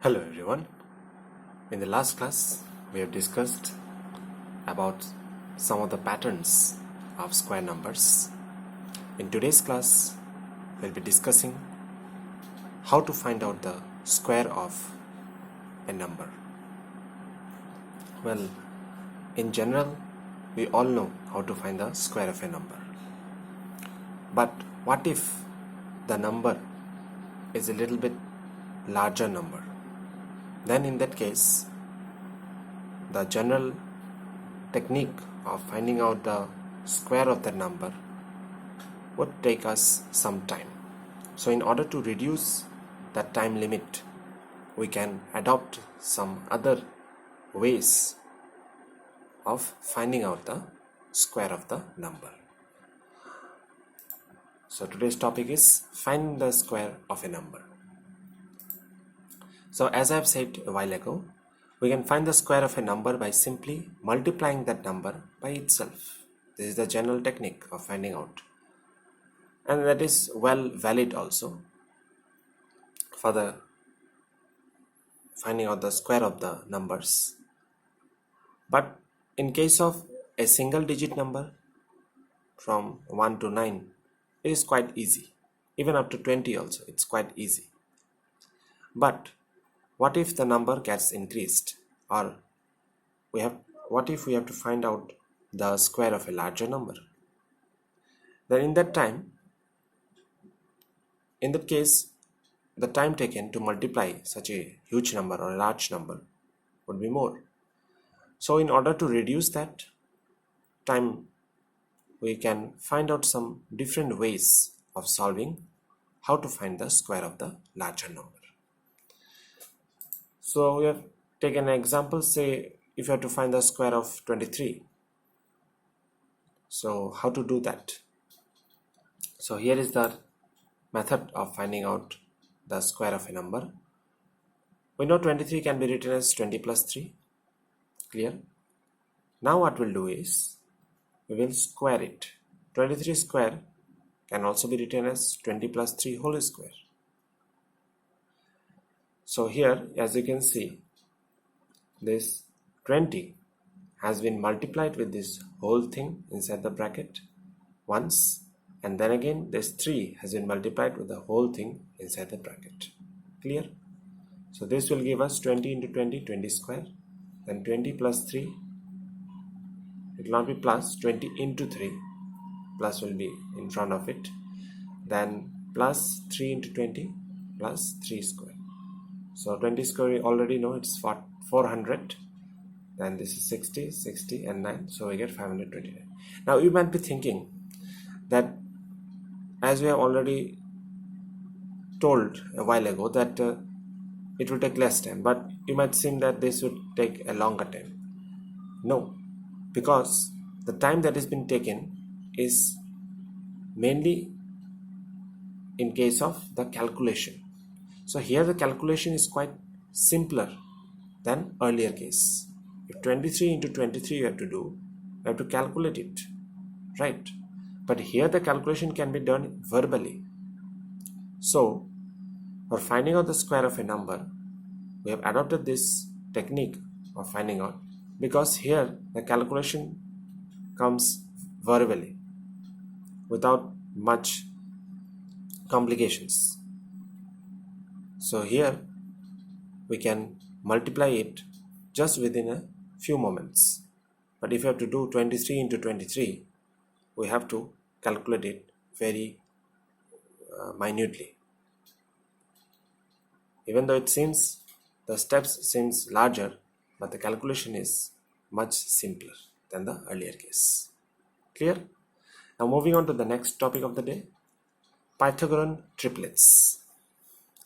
Hello everyone. In the last class, we have discussed about some of the patterns of square numbers. In today's class, we'll be discussing how to find out the square of a number. Well, in general, we all know how to find the square of a number. But what if the number is a little bit larger number? Then in that case, the general technique of finding out the square of the number would take us some time. So in order to reduce that time limit, we can adopt some other ways of finding out the square of the number. So today's topic is find the square of a number. So as I've said a while ago, we can find the square of a number by simply multiplying that number by itself. This is the general technique of finding out. And that is well valid also for the finding out the square of the numbers. But in case of a single digit number from 1 to 9, it is quite easy. Even up to 20 also, it's quite easy. But what if the number gets increased, or what if we have to find out the square of a larger number? Then in that case, the time taken to multiply such a huge number or a large number would be more. So in order to reduce that time, we can find out some different ways of solving how to find the square of the larger number. So we have taken an example, say if you have to find the square of 23. So how to do that? So here is the method of finding out the square of a number. We know 23 can be written as 20 plus 3. Clear? Now what we'll do is, we will square it. 23 square can also be written as 20 plus 3 whole square. So here, as you can see, this 20 has been multiplied with this whole thing inside the bracket once, and then again this 3 has been multiplied with the whole thing inside the bracket. Clear? So this will give us 20 into 20, 20 square, then 20 plus 3, it will not be plus, 20 into 3, plus will be in front of it, then plus 3 into 20 plus 3 square. So 20 square we already know it's 400, then this is 60, 60 and 9, so we get 529. Now you might be thinking that, as we have already told a while ago, that it will take less time, but you might think that this would take a longer time. No, because the time that has been taken is mainly in case of the calculation. So here the calculation is quite simpler than earlier case. If 23 into 23 you have to do, you have to calculate it, right? But here the calculation can be done verbally. So for finding out the square of a number, we have adopted this technique of finding out, because here the calculation comes verbally without much complications. So here we can multiply it just within a few moments. But if you have to do 23 into 23, we have to calculate it very minutely. Even though the steps seems larger, but the calculation is much simpler than the earlier case. Clear? Now moving on to the next topic of the day, Pythagorean triplets.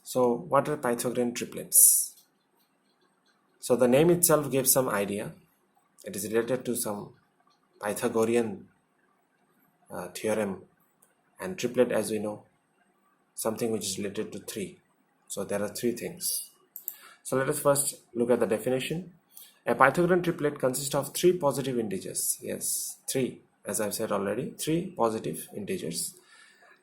So what are Pythagorean triplets? So the name itself gives some idea. It is related to some Pythagorean theorem, and triplet, as we know, something which is related to 3. So there are 3 things. So let us first look at the definition. A Pythagorean triplet consists of 3 positive integers. Yes, 3, as I've said already, 3 positive integers,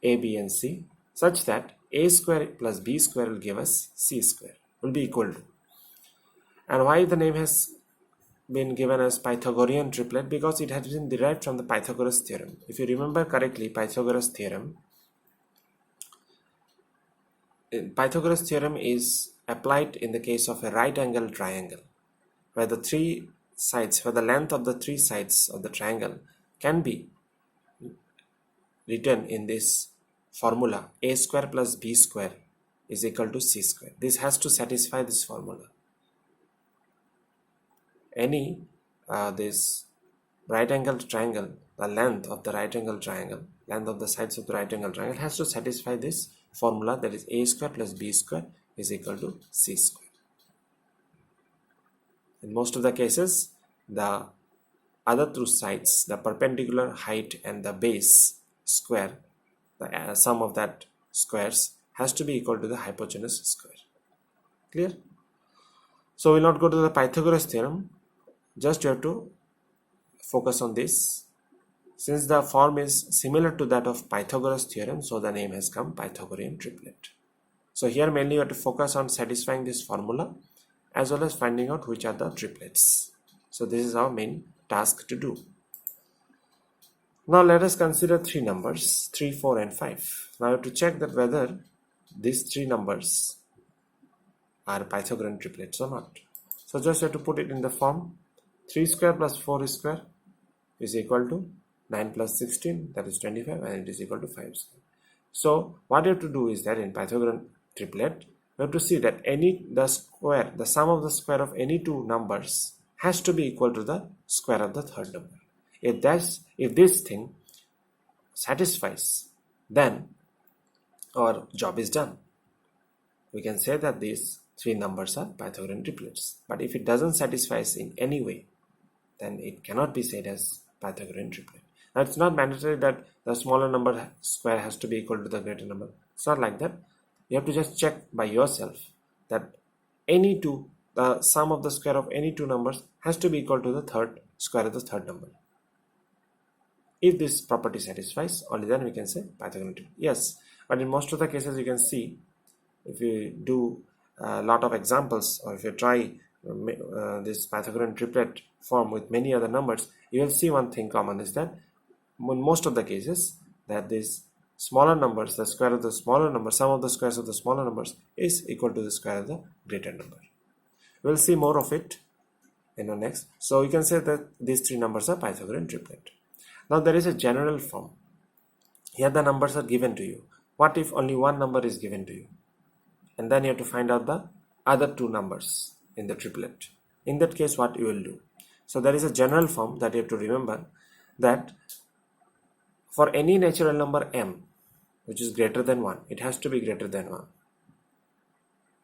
a, b and c, such that a square plus b square will give us c square. will be equal to. And why the name has been given as Pythagorean triplet? Because it has been derived from the Pythagoras theorem. If you remember correctly, Pythagoras theorem is applied in the case of a right angle triangle, where the length of the three sides of the triangle can be written in this formula: a square plus b square is equal to c square. This has to satisfy this formula. This right angle triangle, the length of the sides of the right angle triangle has to satisfy this formula, that is a square plus b square is equal to c square. In most of the cases, the other two sides, the perpendicular height and the base square, the sum of that squares has to be equal to the hypotenuse square. Clear? So we'll not go to the Pythagoras theorem. Just you have to focus on this. Since the form is similar to that of Pythagoras theorem, so the name has come Pythagorean triplet. So here mainly you have to focus on satisfying this formula as well as finding out which are the triplets. So this is our main task to do. Now let us consider three numbers, 3, 4 and 5. Now you have to check that whether these three numbers are Pythagorean triplets or not. So just have to put it in the form: 3 square plus 4 square is equal to 9 plus 16, that is 25, and it is equal to 5 square. So what you have to do is that in Pythagorean triplet, we have to see that the sum of the square of any two numbers has to be equal to the square of the third number. If this thing satisfies, then our job is done. We can say that these three numbers are Pythagorean triplets. But if it doesn't satisfy us in any way, then it cannot be said as Pythagorean triplet. Now it's not mandatory that the smaller number square has to be equal to the greater number. It's not like that. You have to just check by yourself that the sum of the square of any two numbers has to be equal to the square of the third number. If this property satisfies, only then we can say Pythagorean triplet. Yes, but in most of the cases you can see, if you do a lot of examples, or if you try this Pythagorean triplet form with many other numbers, you will see one thing common is that in most of the cases that these smaller numbers, the square of the smaller number, sum of the squares of the smaller numbers is equal to the square of the greater number. We'll see more of it in the next. So you can say that these three numbers are Pythagorean triplet. Now there is a general form. Here the numbers are given to you. What if only one number is given to you? And then you have to find out the other two numbers in the triplet. In that case, what you will do? So there is a general form that you have to remember, that for any natural number m, which is greater than 1, it has to be greater than 1.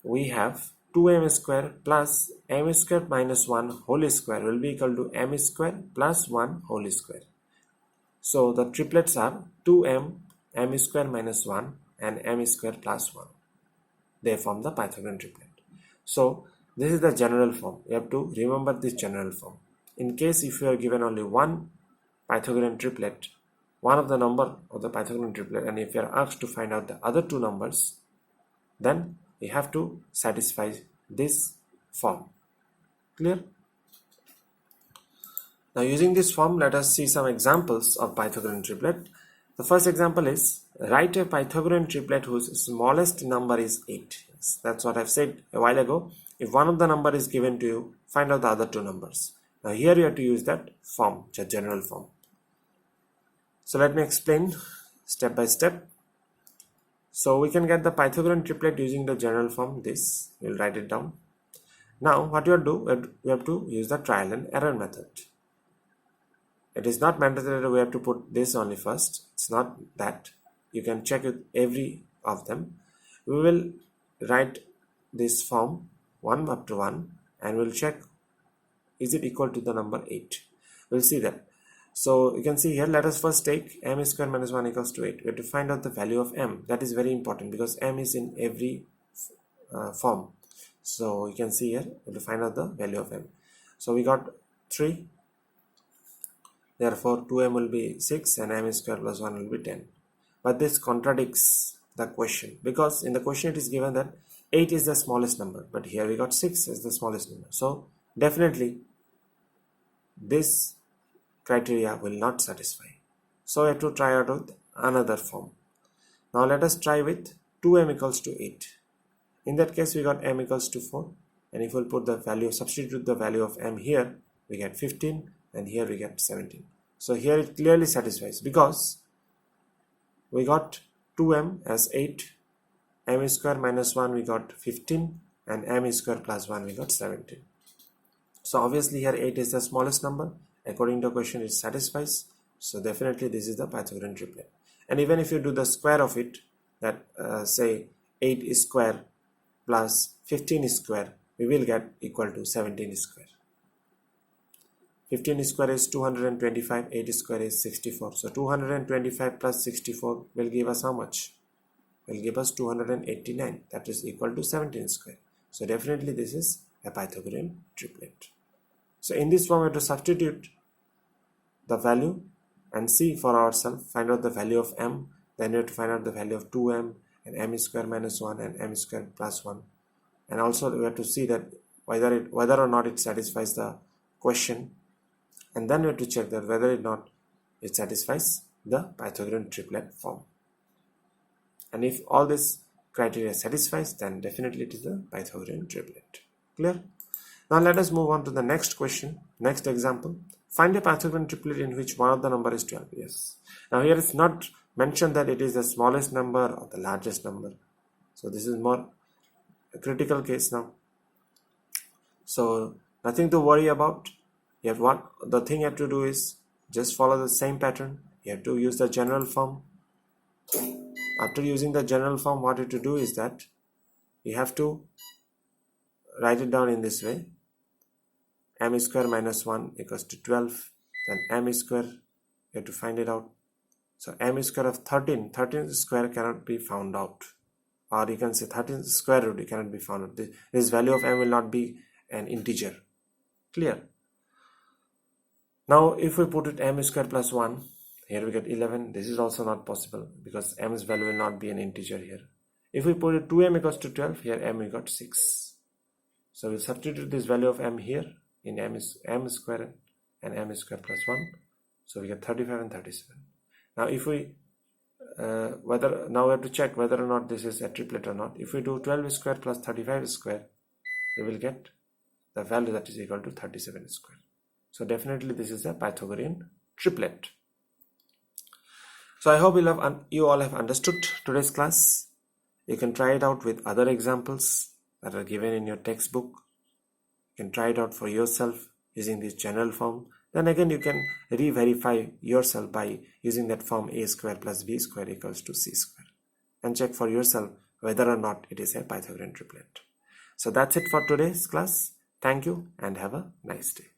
We have 2m square plus m square minus 1 whole square will be equal to m square plus 1 whole square. So the triplets are 2m, m square minus 1 and m square plus 1. They form the Pythagorean triplet. So this is the general form. You have to remember this general form. In case if you are given only one Pythagorean triplet, one of the number of the Pythagorean triplet, and if you are asked to find out the other two numbers, then you have to satisfy this form. Clear? Now using this form, let us see some examples of Pythagorean triplet. The first example is, write a Pythagorean triplet whose smallest number is 8. Yes, that's what I've said a while ago. If one of the number is given to you, find out the other two numbers. Now here you have to use that form, the general form. So let me explain step by step. So we can get the Pythagorean triplet using the general form. This, we'll write it down. Now what you have to do, we have to use the trial and error method. It is not mandatory that we have to put this only first. It's not that. You can check with every of them. We will write this form 1 up to 1 and we'll check, is it equal to the number 8. We'll see that. So you can see here, let us first take m square minus 1 equals to 8. We have to find out the value of m. That is very important because m is in every form. So you can see here, we have to find out the value of m. So we got 3. Therefore 2m will be 6 and m square plus 1 will be 10. But this contradicts the question, because in the question it is given that 8 is the smallest number, but here we got 6 as the smallest number. So definitely this criteria will not satisfy. So we have to try out with another form. Now let us try with 2m equals to 8. In that case we got m equals to 4, and if we'll put the value, substitute the value of m here, we get 15, and here we get 17. So here it clearly satisfies because we got 2m as 8, m square minus 1 we got 15, and m square plus 1 we got 17. So obviously here 8 is the smallest number. According to the question, it satisfies. So definitely this is the Pythagorean triplet. And even if you do the square of it, that say 8 square plus 15 square, we will get equal to 17 square. 15 square is 225, 8 square is 64. So 225 plus 64 will give us how much? Will give us 289. That is equal to 17 square. So definitely this is a Pythagorean triplet. So in this form we have to substitute the value and see for ourselves, find out the value of m, then we have to find out the value of 2m and m square minus 1 and m square plus 1. And also we have to see that whether or not it satisfies the question, and then we have to check that whether or not it satisfies the Pythagorean triplet form. And if all this criteria satisfies, then definitely it is the Pythagorean triplet. Clear? Now let us move on to the next question, next example. Find a Pythagorean triplet in which one of the number is 12. Yes. Now here it's not mentioned that it is the smallest number or the largest number. So this is more a critical case now. So nothing to worry about. You have the thing you have to do is just follow the same pattern. You have to use the general form. After using the general form, what you have to do is that you have to write it down in this way. M square minus 1 equals to 12. Then m square, you have to find it out. So m square of 13 square cannot be found out. Or you can say 13 square root, it cannot be found out. This value of m will not be an integer. Clear? Now if we put it m square plus 1, here we get 11. This is also not possible because m's value will not be an integer here. If we put it 2m equals to 12, here m we got 6. So we'll substitute this value of m here in m square and m square plus 1. So we get 35 and 37. Now if we now we have to check whether or not this is a triplet or not. If we do 12 square plus 35 square, we will get the value that is equal to 37 square. So definitely this is a Pythagorean triplet. So I hope you all have understood today's class. You can try it out with other examples that are given in your textbook. You can try it out for yourself using this general form. Then again you can re-verify yourself by using that form a square plus b square equals to c square, and check for yourself whether or not it is a Pythagorean triplet. So that's it for today's class. Thank you and have a nice day.